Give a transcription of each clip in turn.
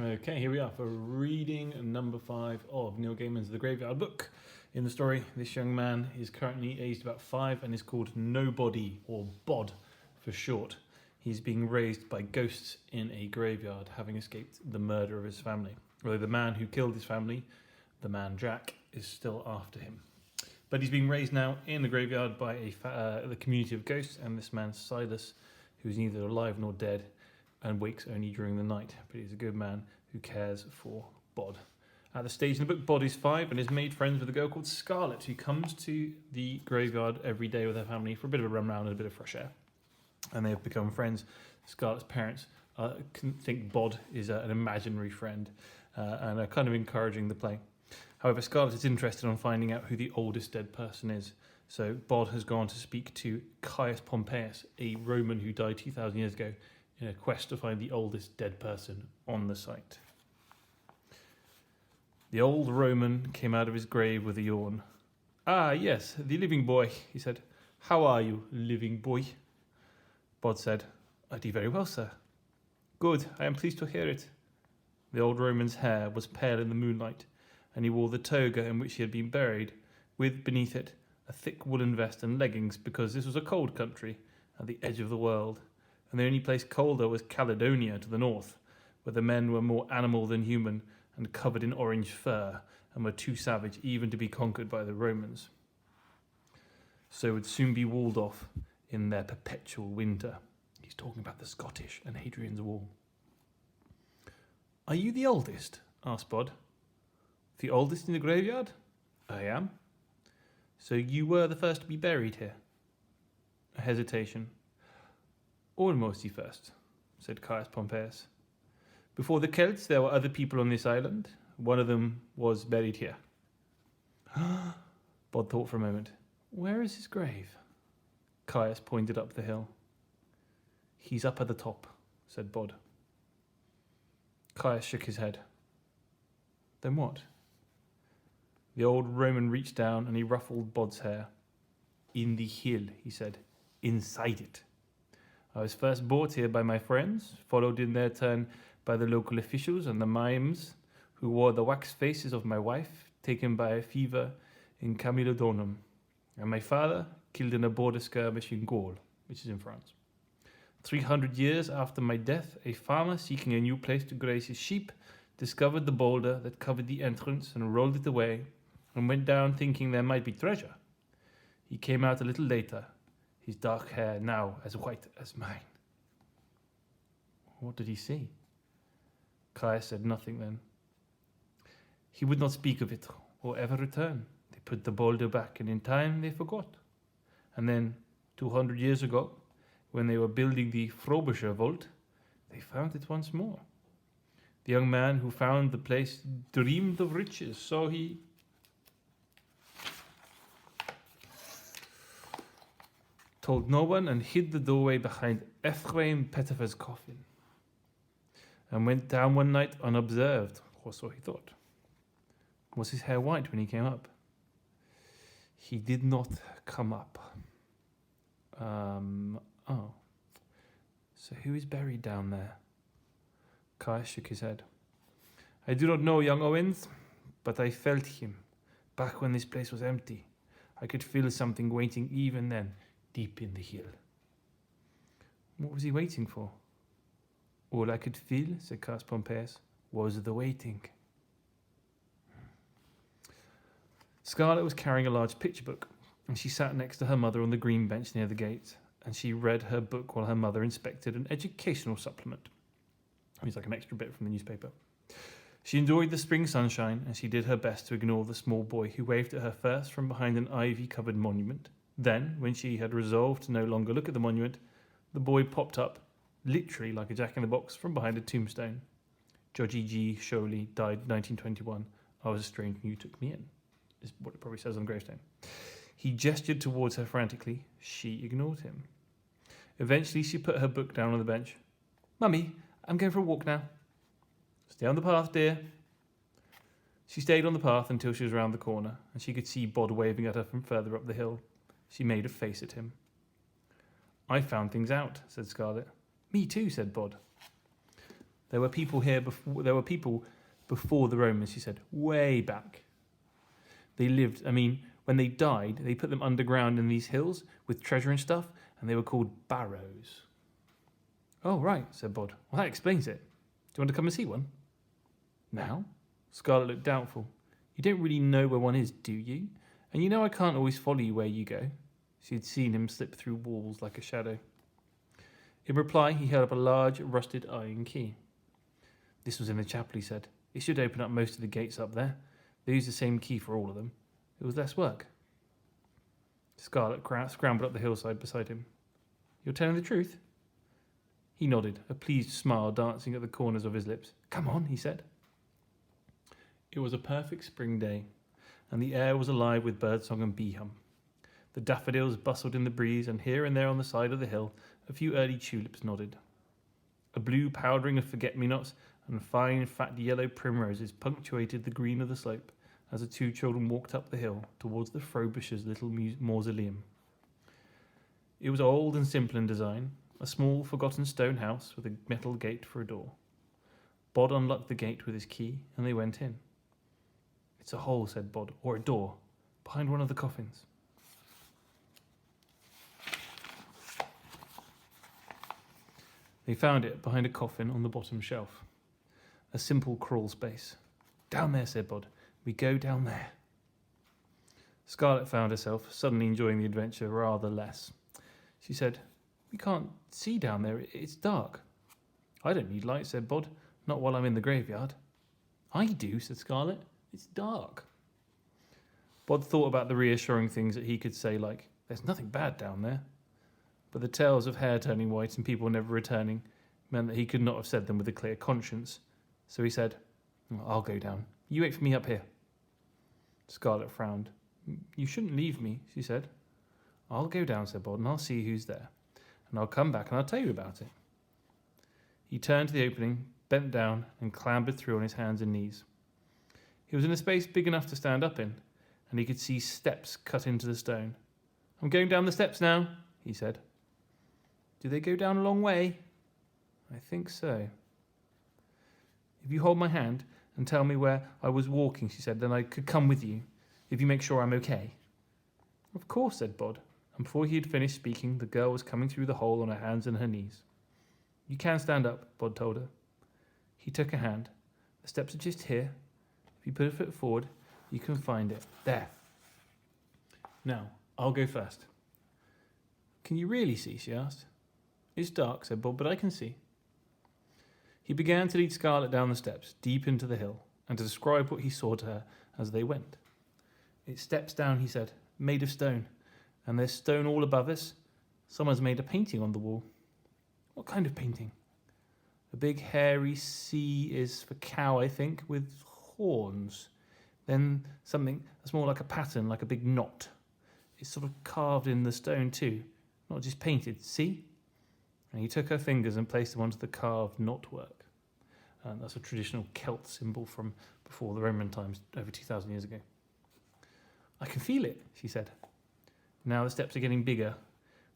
Okay, here we are for reading number 5 of Neil Gaiman's The Graveyard Book. In the story, this young man is currently aged about 5 and is called Nobody, or Bod for short. He's being raised by ghosts in a graveyard, having escaped the murder of his family. Although the man who killed his family, the man Jack, is still after him. But he's being raised now in the graveyard by the community of ghosts, and this man Silas, who's neither alive nor dead, and wakes only during the night. But he's a good man who cares for Bod. At the stage in the book, Bod is 5 and has made friends with a girl called Scarlett, who comes to the graveyard every day with her family for a bit of a run round and a bit of fresh air. And they have become friends. Scarlett's parents think Bod is an imaginary friend and are kind of encouraging the play. However, Scarlett is interested in finding out who the oldest dead person is. So Bod has gone to speak to Caius Pompeius, a Roman who died 2,000 years ago, in a quest to find the oldest dead person on the site. The old Roman came out of his grave with a yawn. "Ah, yes, the living boy," he said. "How are you, living boy?" Bod said, "I do very well, sir." "Good, I am pleased to hear it." The old Roman's hair was pale in the moonlight, and he wore the toga in which he had been buried, with, beneath it, a thick woolen vest and leggings, because this was a cold country at the edge of the world, and the only place colder was Caledonia to the north, where the men were more animal than human and covered in orange fur, and were too savage even to be conquered by the Romans. So would soon be walled off in their perpetual winter. He's talking about the Scottish and Hadrian's Wall. "Are you the oldest?" asked Bod. "The oldest in the graveyard?" "I am." "So you were the first to be buried here?" A hesitation. "Almost the first," said Caius Pompeius. "Before the Celts, there were other people on this island. One of them was buried here." Bod thought for a moment. "Where is his grave?" Caius pointed up the hill. "He's up at the top," said Bod. Caius shook his head. "Then what?" The old Roman reached down and he ruffled Bod's hair. "In the hill," he said. "Inside it. I was first brought here by my friends, followed in their turn by the local officials and the mimes who wore the wax faces of my wife, taken by a fever in Camilodunum, and my father killed in a border skirmish in Gaul, which is in France. 300 years after my death, a farmer seeking a new place to graze his sheep discovered the boulder that covered the entrance and rolled it away, and went down thinking there might be treasure. He came out a little later, his dark hair now as white as mine." What did he see? Caius said nothing then. "He would not speak of it or ever return. They put the boulder back, and in time they forgot. And then, 200 years ago, when they were building the Frobisher vault, they found it once more. The young man who found the place dreamed of riches, so he..." "Told no one and hid the doorway behind Ephraim Pettifer's coffin, and went down one night unobserved, or so he thought." "Was his hair white when he came up?" "He did not come up." Oh. So who is buried down there?" Caius shook his head. "I do not know, young Owens, but I felt him, back when this place was empty. I could feel something waiting even then, deep in the hill." "What was he waiting for?" "All I could feel," said Caius Pompeius, "was the waiting." Scarlett was carrying a large picture book, and she sat next to her mother on the green bench near the gate, and she read her book while her mother inspected an educational supplement. It was like an extra bit from the newspaper. She enjoyed the spring sunshine, and she did her best to ignore the small boy who waved at her first from behind an ivy-covered monument. Then, when she had resolved to no longer look at the monument, the boy popped up, literally like a jack-in-the-box, from behind a tombstone. "Judgy G. Sholey died 1921. I was a stranger and you took me in," is what it probably says on the gravestone. He gestured towards her frantically. She ignored him. Eventually, she put her book down on the bench. "Mummy, I'm going for a walk now." "Stay on the path, dear." She stayed on the path until she was round the corner, and she could see Bod waving at her from further up the hill. She made a face at him. "I found things out," said Scarlett. "Me too," said Bod. There were people here before. There were people before the Romans, she said, way back. They lived. I mean, when they died, they put them underground in these hills with treasure and stuff, and they were called barrows. Oh, right, said Bod. Well, that explains it. Do you want to come and see one? Now? Scarlett looked doubtful. You don't really know where one is, do you? And you know I can't always follow you where you go. She had seen him slip through walls like a shadow. In reply, he held up a large, rusted iron key. This was in the chapel, he said. It should open up most of the gates up there. They used the same key for all of them. It was less work. Scarlett scrambled up the hillside beside him. You're telling the truth? He nodded, a pleased smile dancing at the corners of his lips. Come on, he said. It was a perfect spring day, and the air was alive with birdsong and bee hum. The daffodils bustled in the breeze, and here and there on the side of the hill, a few early tulips nodded. A blue powdering of forget-me-nots and fine, fat yellow primroses punctuated the green of the slope as the two children walked up the hill towards the Frobishers' little mausoleum. It was old and simple in design, a small, forgotten stone house with a metal gate for a door. Bod unlocked the gate with his key, and they went in. It's a hole, said Bod, or a door, behind one of the coffins. They found it behind a coffin on the bottom shelf. A simple crawl space. Down there, said Bod. We go down there. Scarlett found herself suddenly enjoying the adventure rather less. She said, We can't see down there. It's dark. I don't need light, said Bod. Not while I'm in the graveyard. I do, said Scarlett. It's dark. Bod thought about the reassuring things that he could say, like, There's nothing bad down there. But the tales of hair turning white and people never returning meant that he could not have said them with a clear conscience. So he said, I'll go down. You wait for me up here. Scarlett frowned. You shouldn't leave me, she said. I'll go down, said Bod, and I'll see who's there. And I'll come back and I'll tell you about it. He turned to the opening, bent down, and clambered through on his hands and knees. He was in a space big enough to stand up in, and he could see steps cut into the stone. I'm going down the steps now, he said. Do they go down a long way? I think so. If you hold my hand and tell me where I was walking, she said, then I could come with you, if you make sure I'm okay. Of course, said Bod, and before he had finished speaking, the girl was coming through the hole on her hands and her knees. You can stand up, Bod told her. He took her hand. The steps are just here. If you put a foot forward, you can find it. There. Now, I'll go first. Can you really see? She asked. It's dark, said Bod, but I can see. He began to lead Scarlett down the steps, deep into the hill, and to describe what he saw to her as they went. It's steps down, he said, made of stone, and there's stone all above us. Someone's made a painting on the wall. What kind of painting? A big hairy C is for cow, I think, with horns. Then something that's more like a pattern, like a big knot. It's sort of carved in the stone too, not just painted. See? And he took her fingers and placed them onto the carved knotwork. That's a traditional Celt symbol from before the Roman times, over 2,000 years ago. I can feel it, she said. Now the steps are getting bigger.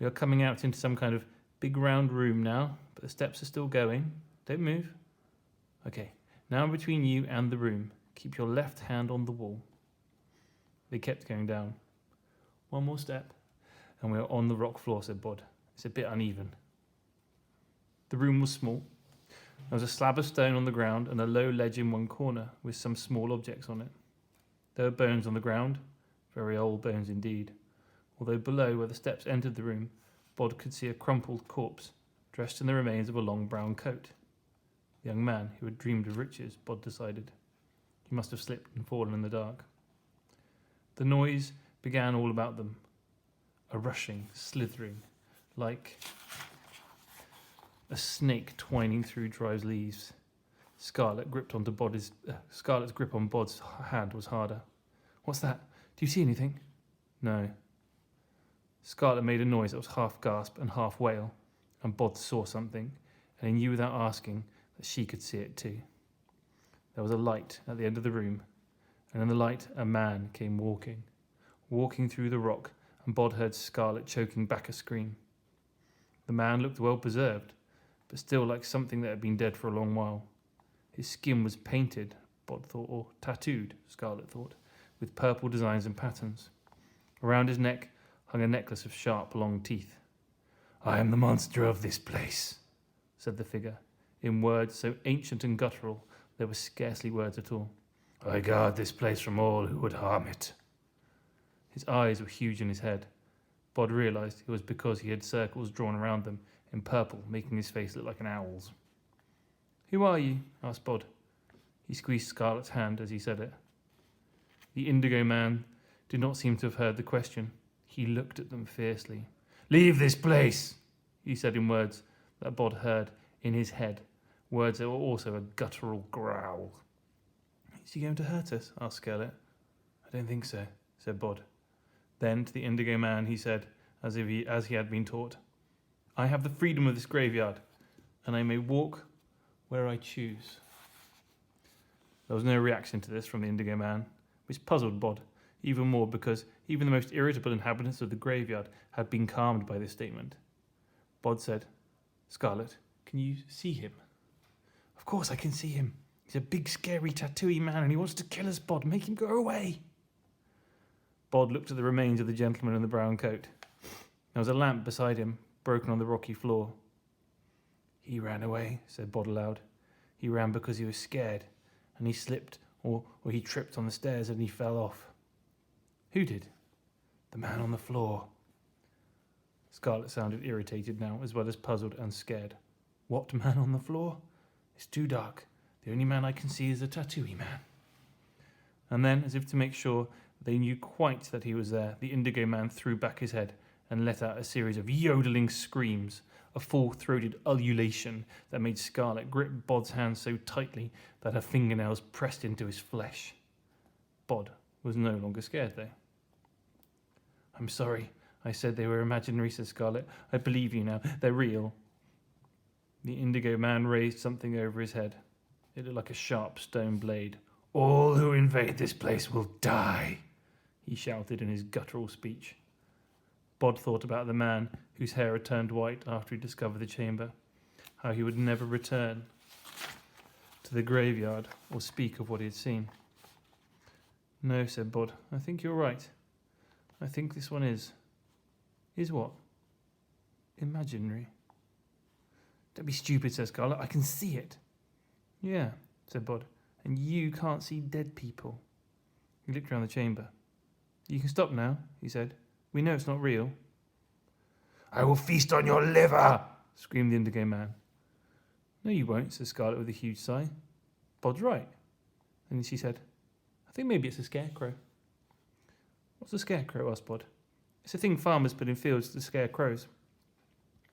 We are coming out into some kind of big round room now, but the steps are still going. Don't move. Okay, now between you and the room, keep your left hand on the wall. They kept going down. One more step, and we are on the rock floor, said Bod. It's a bit uneven. The room was small. There was a slab of stone on the ground and a low ledge in one corner with some small objects on it. There were bones on the ground, very old bones indeed, although below where the steps entered the room, Bod could see a crumpled corpse dressed in the remains of a long brown coat. The young man who had dreamed of riches, Bod decided. He must have slipped and fallen in the dark. The noise began all about them, a rushing, slithering, like a snake twining through dry leaves. Scarlett's grip on Bod's hand was harder. What's that? Do you see anything? No. Scarlett made a noise that was half gasp and half wail, and Bod saw something, and he knew without asking that she could see it too. There was a light at the end of the room, and in the light a man came walking through the rock, and Bod heard Scarlett choking back a scream. The man looked well preserved, but still like something that had been dead for a long while. His skin was painted, Bod thought, or tattooed, Scarlett thought, with purple designs and patterns. Around his neck hung a necklace of sharp, long teeth. "I am the monster of this place," said the figure, in words so ancient and guttural there were scarcely words at all. "I guard this place from all who would harm it." His eyes were huge in his head. Bod realised it was because he had circles drawn around them in purple, making his face look like an owl's. "Who are you?" asked Bod. He squeezed Scarlett's hand as he said it. The indigo man did not seem to have heard the question. He looked at them fiercely. "Leave this place," he said in words that Bod heard in his head, words that were also a guttural growl. "Is he going to hurt us?" asked Scarlett. "I don't think so," said Bod. Then to the indigo man he said, as he had been taught, "I have the freedom of this graveyard, and I may walk where I choose." There was no reaction to this from the indigo man, which puzzled Bod even more because even the most irritable inhabitants of the graveyard had been calmed by this statement. Bod said, "Scarlett, can you see him?" "Of course I can see him. He's a big, scary, tattooey man, and he wants to kill us, Bod. Make him go away." Bod looked at the remains of the gentleman in the brown coat. There was a lamp beside him, broken on the rocky floor. "He ran away," said Bod aloud. "He ran because he was scared, and he slipped, or he tripped on the stairs and he fell off." "Who did?" "The man on the floor." Scarlett sounded irritated now, as well as puzzled and scared. "What man on the floor?" "It's too dark. The only man I can see is the tattooey man." And then, as if to make sure they knew quite that he was there, the indigo man threw back his head and let out a series of yodeling screams, a full-throated ululation that made Scarlett grip Bod's hand so tightly that her fingernails pressed into his flesh. Bod was no longer scared, though. "I'm sorry. I said they were imaginary," said Scarlett. "I believe you now. They're real." The indigo man raised something over his head. It looked like a sharp stone blade. "All who invade this place will die," he shouted in his guttural speech. Bod thought about the man whose hair had turned white after he discovered the chamber, how he would never return to the graveyard or speak of what he had seen. "No," said Bod. "I think you're right. I think this one is." "Is what?" "Imaginary." "Don't be stupid," said Scarlett. "I can see it." "Yeah," said Bod. "And you can't see dead people." He looked around the chamber. "You can stop now," he said. "We know it's not real." "I will feast on your liver," screamed the indigo man. "No, you won't," said Scarlett with a huge sigh. "Bod's right." And she said, "I think maybe it's a scarecrow." "What's a scarecrow?" asked Bod. "It's a thing farmers put in fields to scare crows."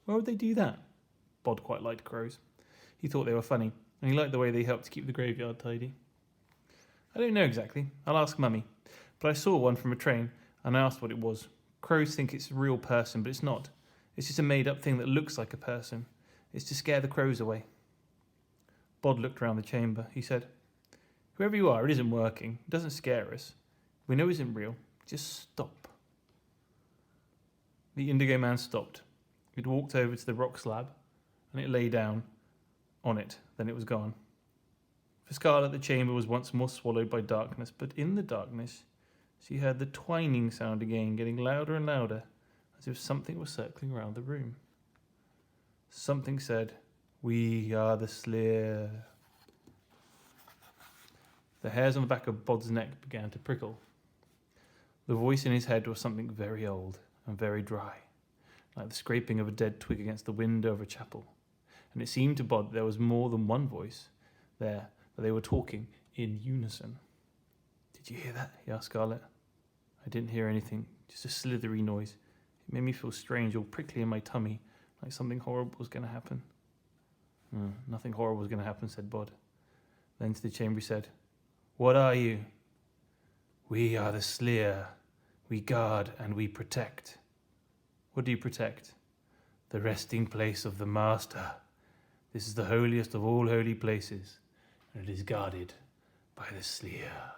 "Why would they do that?" Bod quite liked crows. He thought they were funny, and he liked the way they helped to keep the graveyard tidy. "I don't know exactly. I'll ask Mummy. But I saw one from a train, and I asked what it was. Crows think it's a real person, but it's not. It's just a made-up thing that looks like a person. It's to scare the crows away." Bod looked around the chamber. He said, "Whoever you are, it isn't working. It doesn't scare us. We know it isn't real. Just stop." The indigo man stopped. It walked over to the rock slab, and it lay down on it. Then it was gone. For Scarlett, the chamber was once more swallowed by darkness, but in the darkness she heard the twining sound again, getting louder and louder, as if something was circling around the room. Something said, "We are the Slayer." The hairs on the back of Bod's neck began to prickle. The voice in his head was something very old and very dry, like the scraping of a dead twig against the window of a chapel. And it seemed to Bod there was more than one voice there, that they were talking in unison. "Did you hear that?" he asked Scarlett. "I didn't hear anything, just a slithery noise. It made me feel strange, all prickly in my tummy, like something horrible was going to happen." "Nothing horrible was going to happen," said Bod. Then to the chamber he said, "What are you?" "We are the Slayer. We guard and we protect." "What do you protect?" "The resting place of the Master. This is the holiest of all holy places, and it is guarded by the Slayer."